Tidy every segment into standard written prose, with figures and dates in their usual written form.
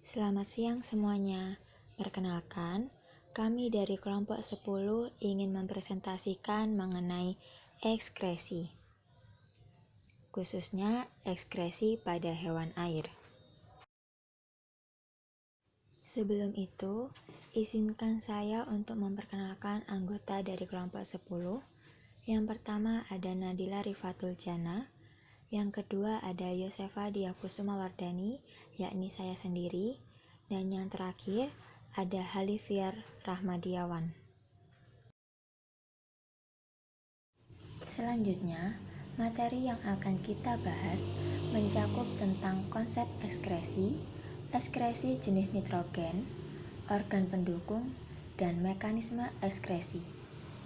Selamat siang semuanya. Perkenalkan, kami dari kelompok 10 ingin mempresentasikan mengenai ekskresi, khususnya ekskresi pada hewan air. Sebelum itu, izinkan saya untuk memperkenalkan anggota dari kelompok 10. Yang pertama ada Nadila Rifatul Jana, yang kedua ada Yosefa Diakusuma Wardani, yakni saya sendiri, dan yang terakhir ada Halifiar Rahmadiawan. Selanjutnya, materi yang akan kita bahas mencakup tentang konsep ekskresi, ekskresi jenis nitrogen, organ pendukung, dan mekanisme ekskresi,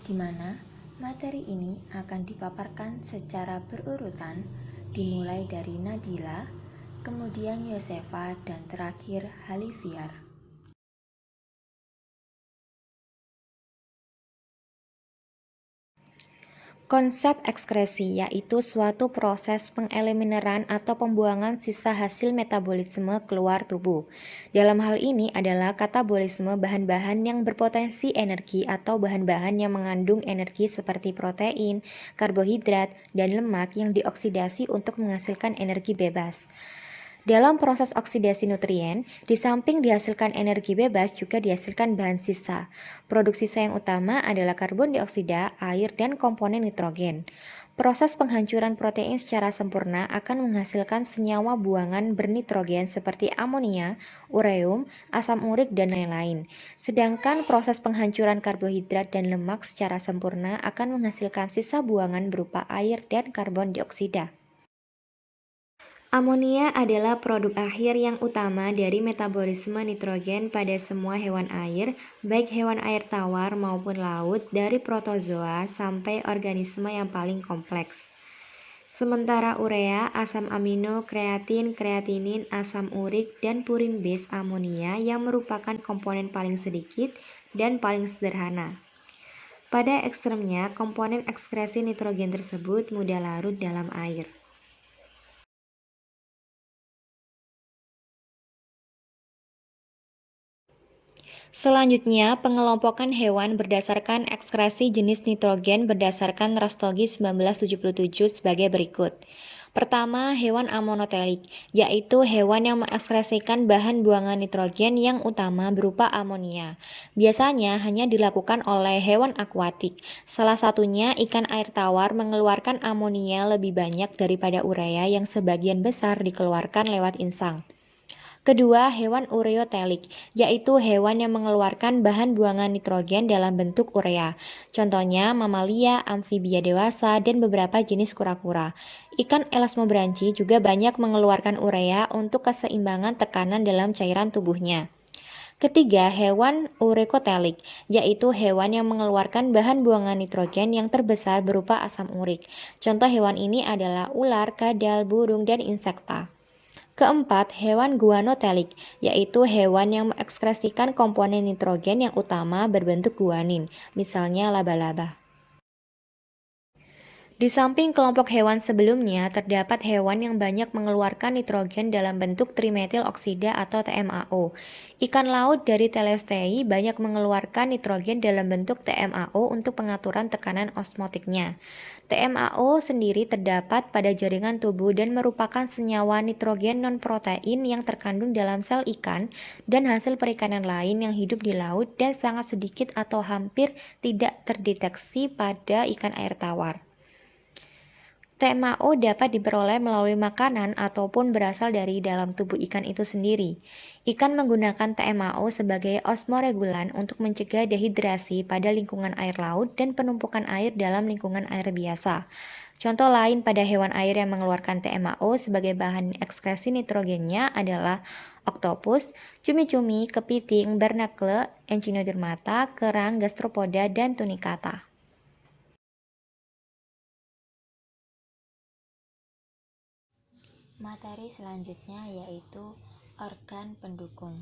di mana materi ini akan dipaparkan secara berurutan dimulai dari Nadila, kemudian Yosefa, dan terakhir Halifiar. Konsep ekskresi yaitu suatu proses pengelimineran atau pembuangan sisa hasil metabolisme keluar tubuh. Dalam hal ini adalah katabolisme bahan-bahan yang berpotensi energi atau bahan-bahan yang mengandung energi seperti protein, karbohidrat, dan lemak yang dioksidasi untuk menghasilkan energi bebas. Dalam proses oksidasi nutrien, di samping dihasilkan energi bebas juga dihasilkan bahan sisa. Produk sisa yang utama adalah karbon dioksida, air, dan komponen nitrogen. Proses penghancuran protein secara sempurna akan menghasilkan senyawa buangan bernitrogen seperti amonia, ureum, asam urik, dan lain-lain. Sedangkan proses penghancuran karbohidrat dan lemak secara sempurna akan menghasilkan sisa buangan berupa air dan karbon dioksida. Amonia adalah produk akhir yang utama dari metabolisme nitrogen pada semua hewan air, baik hewan air tawar maupun laut, dari protozoa sampai organisme yang paling kompleks. Sementara urea, asam amino, kreatin, kreatinin, asam urik, dan purin base amonia yang merupakan komponen paling sedikit dan paling sederhana. Pada ekstremnya, komponen ekskresi nitrogen tersebut mudah larut dalam air. Selanjutnya, pengelompokan hewan berdasarkan ekskresi jenis nitrogen berdasarkan Rastogi 1977 sebagai berikut. Pertama, hewan amonotelik, yaitu hewan yang mengekskresikan bahan buangan nitrogen yang utama berupa amonia. Biasanya hanya dilakukan oleh hewan akuatik. Salah satunya ikan air tawar mengeluarkan amonia lebih banyak daripada urea yang sebagian besar dikeluarkan lewat insang. Kedua, hewan ureotelik, yaitu hewan yang mengeluarkan bahan buangan nitrogen dalam bentuk urea. Contohnya mamalia, amfibia dewasa, dan beberapa jenis kura-kura. Ikan elasmobranchi juga banyak mengeluarkan urea untuk keseimbangan tekanan dalam cairan tubuhnya. Ketiga, hewan ureotelik, yaitu hewan yang mengeluarkan bahan buangan nitrogen yang terbesar berupa asam urik. Contoh hewan ini adalah ular, kadal, burung, dan insekta. Keempat, hewan guanotelik, yaitu hewan yang mengekskresikan komponen nitrogen yang utama berbentuk guanin, misalnya laba-laba. Di samping kelompok hewan sebelumnya, terdapat hewan yang banyak mengeluarkan nitrogen dalam bentuk trimetil oksida atau TMAO. Ikan laut dari Telestei banyak mengeluarkan nitrogen dalam bentuk TMAO untuk pengaturan tekanan osmotiknya. TMAO sendiri terdapat pada jaringan tubuh dan merupakan senyawa nitrogen non-protein yang terkandung dalam sel ikan dan hasil perikanan lain yang hidup di laut dan sangat sedikit atau hampir tidak terdeteksi pada ikan air tawar. TMAO dapat diperoleh melalui makanan ataupun berasal dari dalam tubuh ikan itu sendiri. Ikan menggunakan TMAO sebagai osmoregulan untuk mencegah dehidrasi pada lingkungan air laut dan penumpukan air dalam lingkungan air biasa. Contoh lain pada hewan air yang mengeluarkan TMAO sebagai bahan ekskresi nitrogennya adalah oktopus, cumi-cumi, kepiting, barnacle, echinodermata, kerang, gastropoda, dan tunicata. Materi selanjutnya yaitu organ pendukung.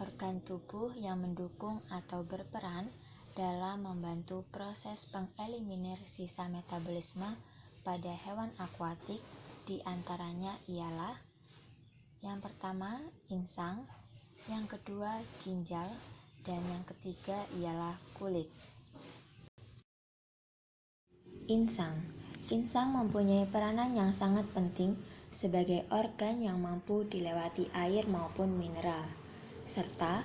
Organ tubuh yang mendukung atau berperan dalam membantu proses pengeliminir sisa metabolisme pada hewan akuatik, diantaranya ialah Yang pertama, insang, yang kedua, ginjal, dan yang ketiga ialah kulit. Insang. Insang mempunyai peranan yang sangat penting sebagai organ yang mampu dilewati air maupun mineral, serta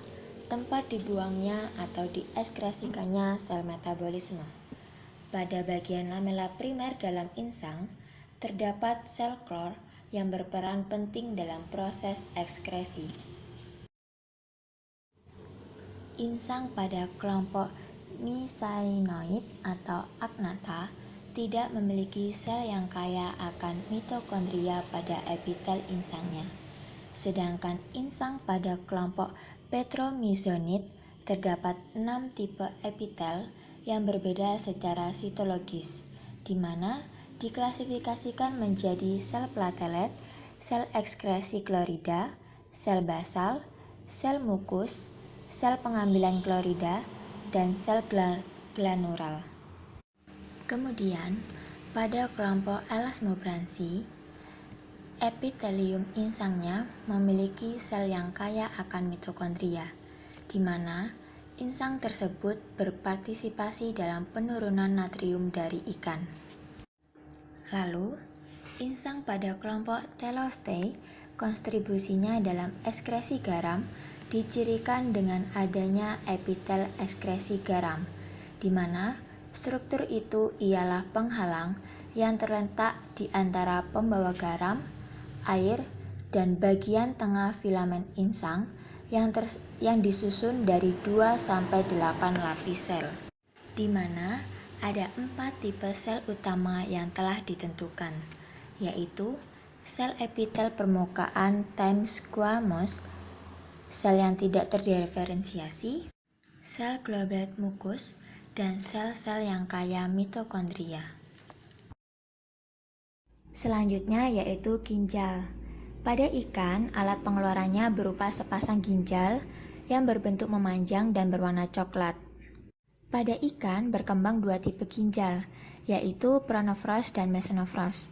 tempat dibuangnya atau dieskresikannya sel metabolisme. Pada bagian lamela primer dalam insang, terdapat sel klor yang berperan penting dalam proses ekskresi. Insang pada kelompok myecyanoid atau agnatha tidak memiliki sel yang kaya akan mitokondria pada epitel insangnya. Sedangkan insang pada kelompok petromyxonid terdapat 6 tipe epitel yang berbeda secara sitologis, di mana diklasifikasikan menjadi sel platelet, sel ekskresi klorida, sel basal, sel mukus, sel pengambilan klorida, dan sel glanular. Kemudian, pada kelompok elasmobranchi, epitelium insangnya memiliki sel yang kaya akan mitokondria, di mana insang tersebut berpartisipasi dalam penurunan natrium dari ikan. Lalu, insang pada kelompok telostei kontribusinya dalam ekskresi garam dicirikan dengan adanya epitel ekskresi garam, di mana struktur itu ialah penghalang yang terletak di antara pembawa garam, air, dan bagian tengah filamen insang yang disusun dari 2-8 lapis sel, di mana ada 4 tipe sel utama yang telah ditentukan, yaitu sel epitel permukaan times squamous, sel yang tidak terdiferensiasi, sel glomerulus mukus, dan sel-sel yang kaya mitokondria. Selanjutnya yaitu ginjal. Pada ikan, alat pengeluarannya berupa sepasang ginjal yang berbentuk memanjang dan berwarna coklat. Pada ikan berkembang 2 tipe ginjal, yaitu pronephros dan mesonephros.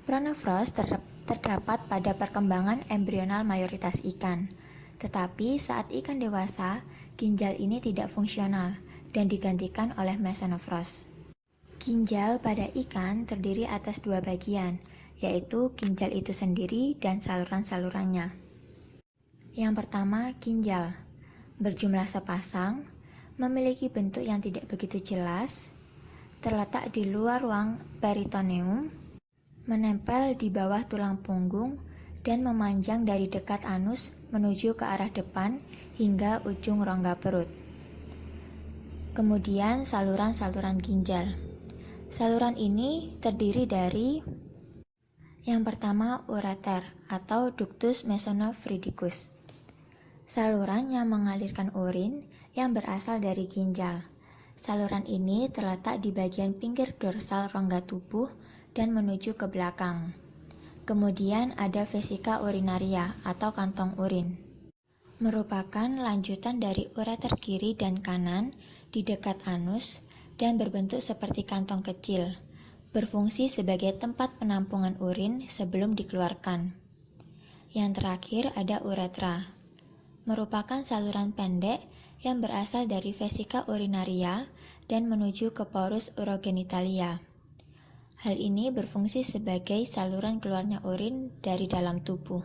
Pronephros terdapat pada perkembangan embrional mayoritas ikan, tetapi saat ikan dewasa, ginjal ini tidak fungsional dan digantikan oleh mesonephros. Ginjal pada ikan terdiri atas 2 bagian, yaitu ginjal itu sendiri dan saluran-salurannya. Yang pertama, ginjal. Berjumlah sepasang, memiliki bentuk yang tidak begitu jelas, terletak di luar ruang peritoneum, menempel di bawah tulang punggung, dan memanjang dari dekat anus menuju ke arah depan hingga ujung rongga perut. Kemudian saluran-saluran ginjal. Saluran ini terdiri dari yang pertama ureter atau ductus mesonephridicus. Saluran yang mengalirkan urin yang berasal dari ginjal. Saluran ini terletak di bagian pinggir dorsal rongga tubuh dan menuju ke belakang. Kemudian ada vesika urinaria atau kantong urin. Merupakan lanjutan dari ureter kiri dan kanan di dekat anus dan berbentuk seperti kantong kecil, berfungsi sebagai tempat penampungan urin sebelum dikeluarkan. Yang terakhir ada uretra, merupakan saluran pendek yang berasal dari vesika urinaria dan menuju ke porus urogenitalia. Hal ini berfungsi sebagai saluran keluarnya urin dari dalam tubuh.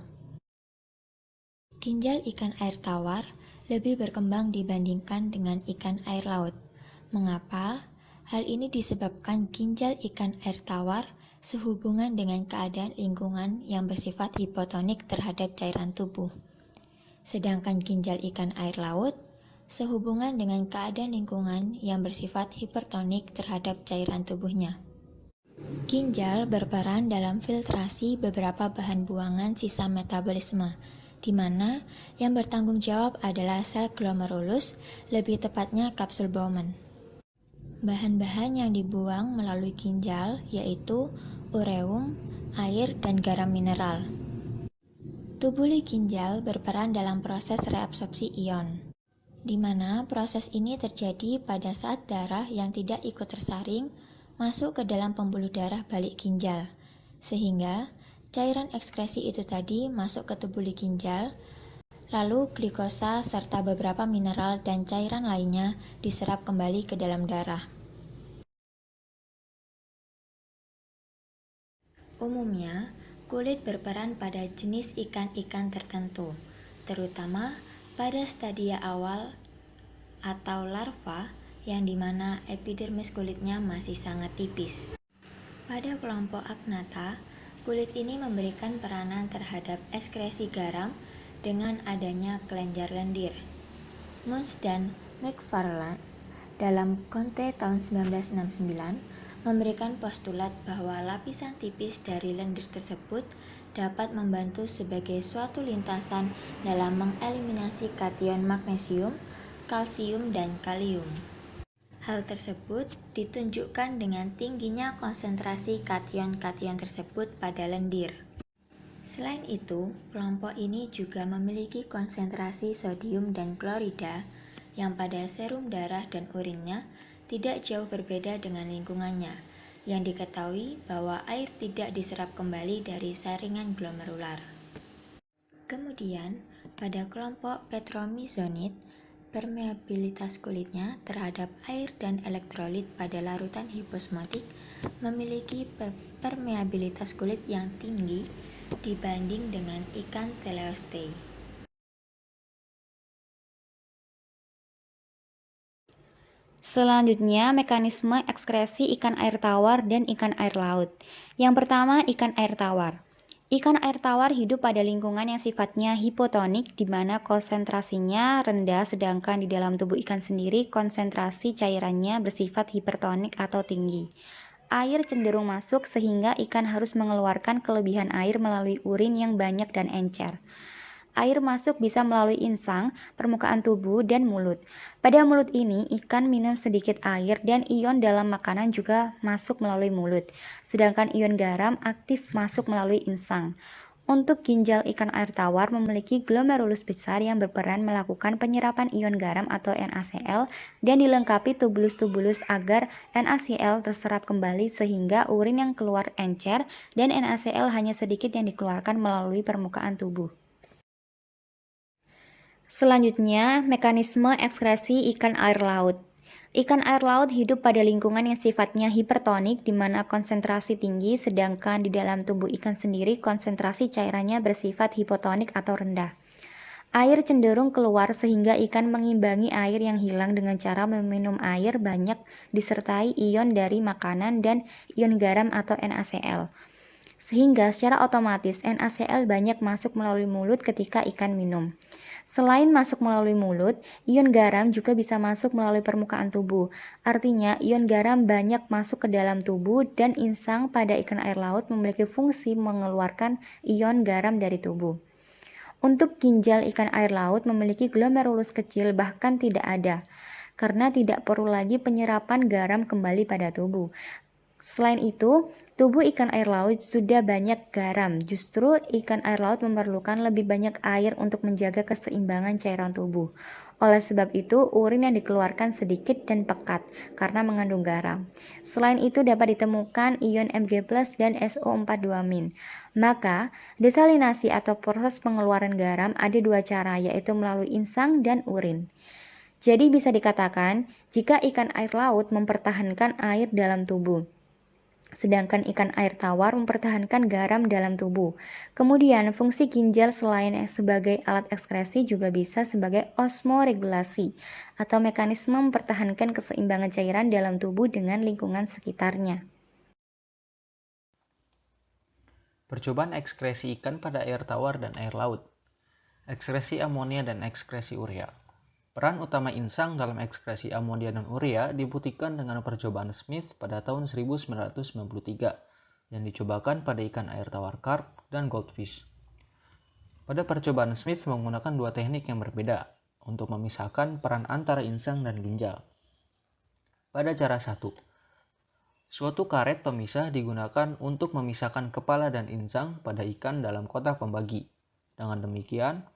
Ginjal ikan air tawar lebih berkembang dibandingkan dengan ikan air laut. Mengapa? Hal ini disebabkan ginjal ikan air tawar sehubungan dengan keadaan lingkungan yang bersifat hipotonik terhadap cairan tubuh. Sedangkan ginjal ikan air laut sehubungan dengan keadaan lingkungan yang bersifat hipertonik terhadap cairan tubuhnya. Ginjal berperan dalam filtrasi beberapa bahan buangan sisa metabolisme, di mana yang bertanggung jawab adalah sel glomerulus, lebih tepatnya kapsul Bowman. Bahan-bahan yang dibuang melalui ginjal yaitu ureum, air, dan garam mineral. Tubuli ginjal berperan dalam proses reabsorpsi ion, di mana proses ini terjadi pada saat darah yang tidak ikut tersaring masuk ke dalam pembuluh darah balik ginjal, sehingga Cairan ekskresi itu tadi masuk ke tubuli ginjal, lalu glikosa serta beberapa mineral dan cairan lainnya diserap kembali ke dalam darah. Umumnya, kulit berperan pada jenis ikan-ikan tertentu, terutama pada stadia awal atau larva yang dimana epidermis kulitnya masih sangat tipis. Pada kelompok Agnatha, kulit ini memberikan peranan terhadap ekskresi garam dengan adanya kelenjar lendir. Munch dan McFarland dalam Conte tahun 1969 memberikan postulat bahwa lapisan tipis dari lendir tersebut dapat membantu sebagai suatu lintasan dalam mengeliminasi kation magnesium, kalsium, dan kalium. Hal tersebut ditunjukkan dengan tingginya konsentrasi kation-kation tersebut pada lendir. Selain itu, kelompok ini juga memiliki konsentrasi sodium dan klorida yang pada serum darah dan urinnya tidak jauh berbeda dengan lingkungannya, yang diketahui bahwa air tidak diserap kembali dari saringan glomerular. Kemudian, pada kelompok petromyzonid, permeabilitas kulitnya terhadap air dan elektrolit pada larutan hiposmotik memiliki permeabilitas kulit yang tinggi dibanding dengan ikan teleostei. Selanjutnya, mekanisme ekskresi ikan air tawar dan ikan air laut. Yang pertama, ikan air tawar. Ikan air tawar hidup pada lingkungan yang sifatnya hipotonik, di mana konsentrasinya rendah, sedangkan di dalam tubuh ikan sendiri konsentrasi cairannya bersifat hipertonik atau tinggi. Air cenderung masuk sehingga ikan harus mengeluarkan kelebihan air melalui urin yang banyak dan encer. Air masuk bisa melalui insang, permukaan tubuh, dan mulut. Pada mulut ini, ikan minum sedikit air dan ion dalam makanan juga masuk melalui mulut, sedangkan ion garam aktif masuk melalui insang. Untuk ginjal ikan air tawar memiliki glomerulus besar yang berperan melakukan penyerapan ion garam atau NaCl dan dilengkapi tubulus-tubulus agar NaCl terserap kembali sehingga urin yang keluar encer dan NaCl hanya sedikit yang dikeluarkan melalui permukaan tubuh. Selanjutnya, mekanisme ekskresi ikan air laut. Ikan air laut hidup pada lingkungan yang sifatnya hipertonik di mana konsentrasi tinggi, sedangkan di dalam tubuh ikan sendiri konsentrasi cairannya bersifat hipotonik atau rendah. Air cenderung keluar sehingga ikan mengimbangi air yang hilang dengan cara meminum air banyak disertai ion dari makanan dan ion garam atau NaCl. Sehingga secara otomatis NaCl banyak masuk melalui mulut ketika ikan minum. Selain masuk melalui mulut, ion garam juga bisa masuk melalui permukaan tubuh. Artinya, ion garam banyak masuk ke dalam tubuh dan insang pada ikan air laut memiliki fungsi mengeluarkan ion garam dari tubuh. Untuk ginjal ikan air laut memiliki glomerulus kecil bahkan tidak ada, karena tidak perlu lagi penyerapan garam kembali pada tubuh. Selain itu, tubuh ikan air laut sudah banyak garam. Justru ikan air laut memerlukan lebih banyak air untuk menjaga keseimbangan cairan tubuh. Oleh sebab itu, urin yang dikeluarkan sedikit dan pekat karena mengandung garam. Selain itu, dapat ditemukan ion Mg+ dan SO42-. Maka, desalinasi atau proses pengeluaran garam ada dua cara, yaitu melalui insang dan urin. Jadi bisa dikatakan, jika ikan air laut mempertahankan air dalam tubuh, sedangkan ikan air tawar mempertahankan garam dalam tubuh. Kemudian, fungsi ginjal selain sebagai alat ekskresi juga bisa sebagai osmoregulasi atau mekanisme mempertahankan keseimbangan cairan dalam tubuh dengan lingkungan sekitarnya. Percobaan ekskresi ikan pada air tawar dan air laut. Ekskresi amonia dan ekskresi urea. Peran utama insang dalam ekskresi amonia dan urea dibuktikan dengan percobaan Smith pada tahun 1993 yang dicobakan pada ikan air tawar carp dan goldfish. Pada percobaan Smith menggunakan dua teknik yang berbeda untuk memisahkan peran antara insang dan ginjal. Pada cara 1, suatu karet pemisah digunakan untuk memisahkan kepala dan insang pada ikan dalam kotak pembagi. Dengan demikian,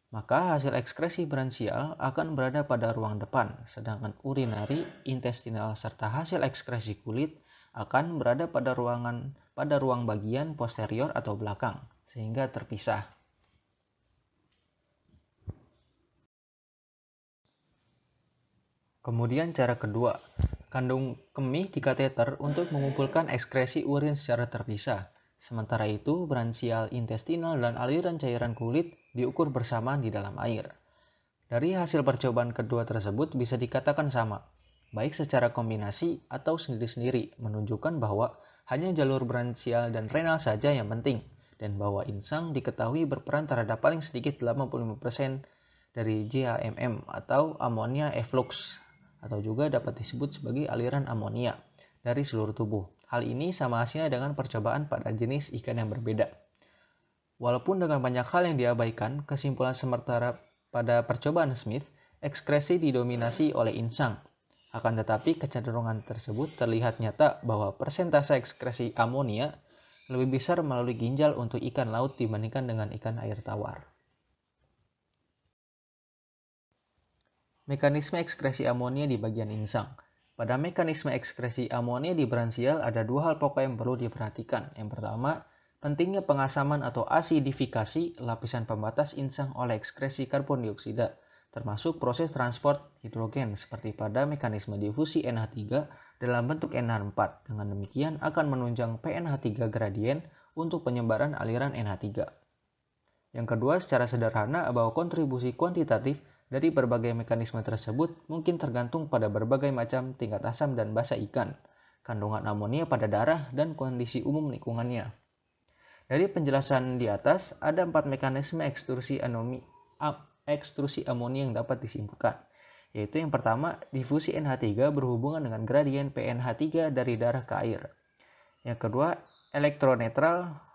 maka hasil ekskresi branchial akan berada pada ruang depan, sedangkan urinari, intestinal, serta hasil ekskresi kulit akan berada pada pada ruang bagian posterior atau belakang, sehingga terpisah. Kemudian cara kedua, kandung kemih di kateter untuk mengumpulkan ekskresi urin secara terpisah. Sementara itu, branchial intestinal dan aliran cairan kulit diukur bersamaan di dalam air. Dari hasil percobaan kedua tersebut bisa dikatakan sama, baik secara kombinasi atau sendiri-sendiri, menunjukkan bahwa hanya jalur branchial dan renal saja yang penting, dan bahwa insang diketahui berperan terhadap paling sedikit 85% dari JAMM atau ammonia efflux, atau juga dapat disebut sebagai aliran amonia dari seluruh tubuh. Hal ini sama hasilnya dengan percobaan pada jenis ikan yang berbeda. Walaupun dengan banyak hal yang diabaikan, kesimpulan sementara pada percobaan Smith, ekskresi didominasi oleh insang. Akan tetapi kecenderungan tersebut terlihat nyata bahwa persentase ekskresi amonia lebih besar melalui ginjal untuk ikan laut dibandingkan dengan ikan air tawar. Mekanisme ekskresi amonia di bagian insang. Pada mekanisme ekskresi amonia di branchial ada dua hal pokok yang perlu diperhatikan. Yang pertama, pentingnya pengasaman atau asidifikasi lapisan pembatas insang oleh ekskresi karbon dioksida, termasuk proses transport hidrogen seperti pada mekanisme difusi NH3 dalam bentuk NH4. Dengan demikian akan menunjang PNH3 gradien untuk penyebaran aliran NH3. Yang kedua, secara sederhana bahwa kontribusi kuantitatif dari berbagai mekanisme tersebut mungkin tergantung pada berbagai macam tingkat asam dan basa ikan, kandungan amonia pada darah, dan kondisi umum lingkungannya. Dari penjelasan di atas, ada 4 mekanisme ekstrusi amonia yang dapat disimpulkan, yaitu yang pertama, difusi NH3 berhubungan dengan gradien PNH3 dari darah ke air. Yang kedua, elektronetral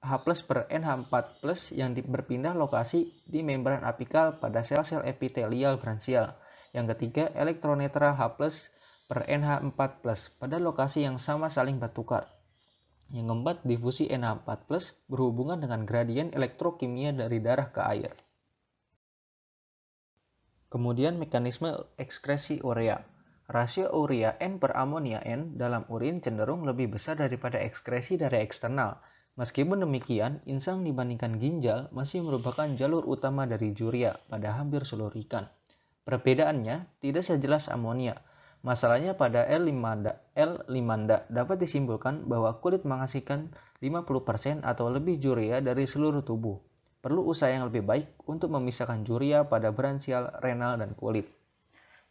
H+ per NH4+ yang berpindah lokasi di membran apikal pada sel-sel epitelial branchial. Yang ketiga, elektronetral H+ per NH4+ pada lokasi yang sama saling bertukar. Yang keempat, difusi NH4+ berhubungan dengan gradien elektrokimia dari darah ke air. Kemudian mekanisme ekskresi urea. Rasio urea N per amonia N dalam urin cenderung lebih besar daripada ekskresi dari eksternal. Meskipun demikian, insang dibandingkan ginjal masih merupakan jalur utama dari urea pada hampir seluruh ikan. Perbedaannya tidak sejelas amonia. Masalahnya pada L. limanda dapat disimpulkan bahwa kulit menghasilkan 50% atau lebih urea dari seluruh tubuh. Perlu usaha yang lebih baik untuk memisahkan urea pada branchial, renal, dan kulit.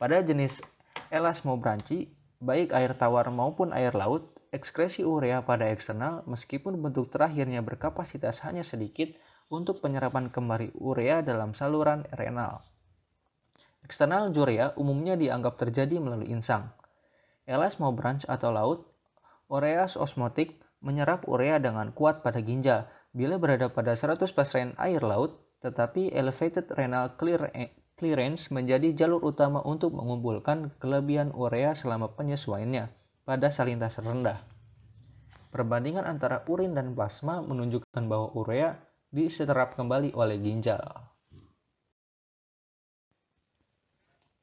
Pada jenis elasmobranchi, baik air tawar maupun air laut, ekskresi urea pada eksternal meskipun bentuk terakhirnya berkapasitas hanya sedikit untuk penyerapan kembali urea dalam saluran renal. Eksternal urea umumnya dianggap terjadi melalui insang. Elasmobranch atau laut, ureas osmotik menyerap urea dengan kuat pada ginjal bila berada pada 100% air laut, tetapi elevated renal clearance menjadi jalur utama untuk mengumpulkan kelebihan urea selama penyesuaiannya pada salinitas rendah. Perbandingan antara urin dan plasma menunjukkan bahwa urea diserap kembali oleh ginjal.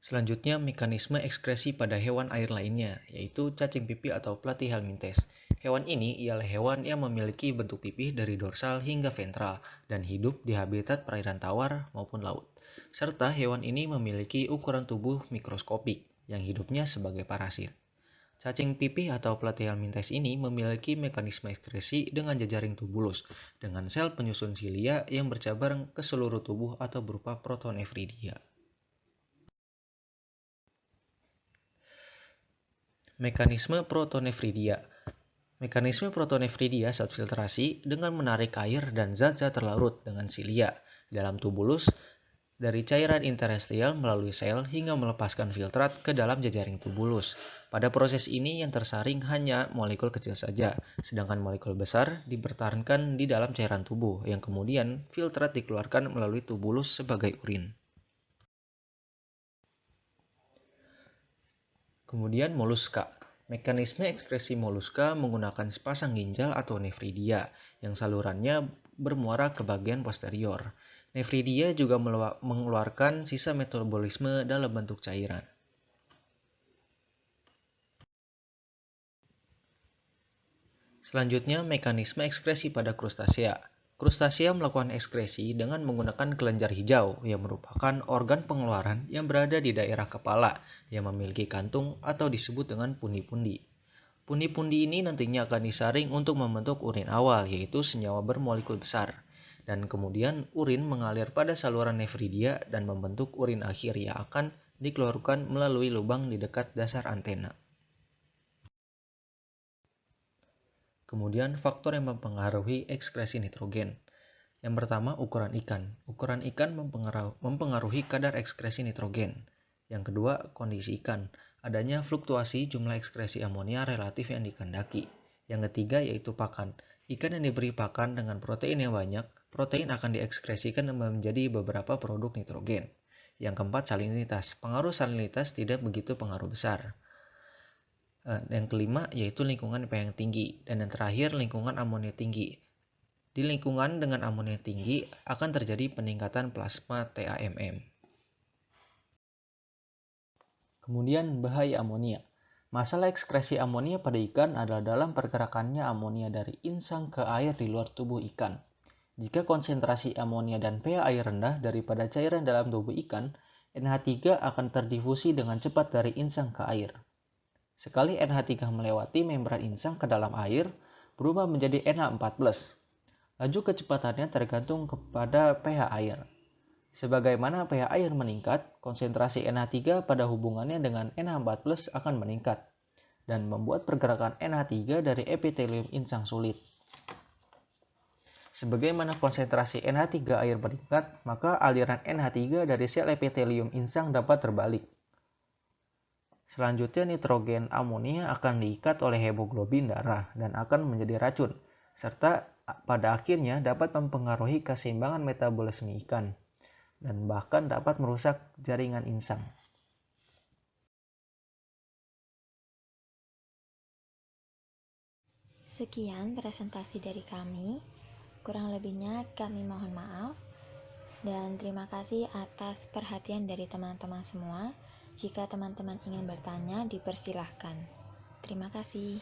Selanjutnya, mekanisme ekskresi pada hewan air lainnya, yaitu cacing pipih atau Platyhelminthes. Hewan ini ialah hewan yang memiliki bentuk pipih dari dorsal hingga ventral dan hidup di habitat perairan tawar maupun laut. Serta hewan ini memiliki ukuran tubuh mikroskopik yang hidupnya sebagai parasit. Cacing pipih atau Platyhelminthes ini memiliki mekanisme ekskresi dengan jejaring tubulus, dengan sel penyusun silia yang bercabar ke seluruh tubuh atau berupa protonefridia. Mekanisme protonefridia. Mekanisme protonefridia saat filtrasi dengan menarik air dan zat-zat terlarut dengan silia dalam tubulus dari cairan interstisial melalui sel hingga melepaskan filtrat ke dalam jejaring tubulus. Pada proses ini yang tersaring hanya molekul kecil saja, sedangkan molekul besar dipertahankan di dalam cairan tubuh yang kemudian filtrat dikeluarkan melalui tubulus sebagai urin. Kemudian moluska. Mekanisme ekskresi moluska menggunakan sepasang ginjal atau nefridia yang salurannya bermuara ke bagian posterior. Nefridia juga mengeluarkan sisa metabolisme dalam bentuk cairan. Selanjutnya, mekanisme ekskresi pada krustasea. Krustasea melakukan ekskresi dengan menggunakan kelenjar hijau yang merupakan organ pengeluaran yang berada di daerah kepala yang memiliki kantung atau disebut dengan pundi-pundi. Pundi-pundi ini nantinya akan disaring untuk membentuk urin awal, yaitu senyawa bermolekul besar. Dan kemudian urin mengalir pada saluran nefridia dan membentuk urin akhir yang akan dikeluarkan melalui lubang di dekat dasar antena. Kemudian faktor yang mempengaruhi ekskresi nitrogen. Yang pertama, ukuran ikan. Ukuran ikan mempengaruhi kadar ekskresi nitrogen. Yang kedua, kondisi ikan. Adanya fluktuasi jumlah ekskresi amonia relatif yang dikehendaki. Yang ketiga yaitu pakan. Ikan yang diberi pakan dengan protein yang banyak, protein akan diekskresikan menjadi beberapa produk nitrogen. Yang keempat, salinitas. Pengaruh salinitas tidak begitu pengaruh besar. Yang kelima yaitu lingkungan pH yang tinggi. Dan yang terakhir, lingkungan amonia tinggi. Di lingkungan dengan amonia tinggi akan terjadi peningkatan plasma TAMM. Kemudian bahaya amonia. Masalah ekskresi amonia pada ikan adalah dalam pergerakannya amonia dari insang ke air di luar tubuh ikan. Jika konsentrasi amonia dan pH air rendah daripada cairan dalam tubuh ikan, NH3 akan terdifusi dengan cepat dari insang ke air. Sekali NH3 melewati membran insang ke dalam air, berubah menjadi NH4+. Laju kecepatannya tergantung kepada pH air. Sebagaimana pH air meningkat, konsentrasi NH3 pada hubungannya dengan NH4+ akan meningkat dan membuat pergerakan NH3 dari epitelium insang sulit. Sebagaimana konsentrasi NH3 air meningkat, maka aliran NH3 dari sel epitelium insang dapat terbalik. Selanjutnya, nitrogen amonia akan diikat oleh hemoglobin darah dan akan menjadi racun, serta pada akhirnya dapat mempengaruhi keseimbangan metabolisme ikan dan bahkan dapat merusak jaringan insang. Sekian presentasi dari kami. Kurang lebihnya kami mohon maaf. Dan terima kasih atas perhatian dari teman-teman semua. Jika teman-teman ingin bertanya, dipersilahkan. Terima kasih.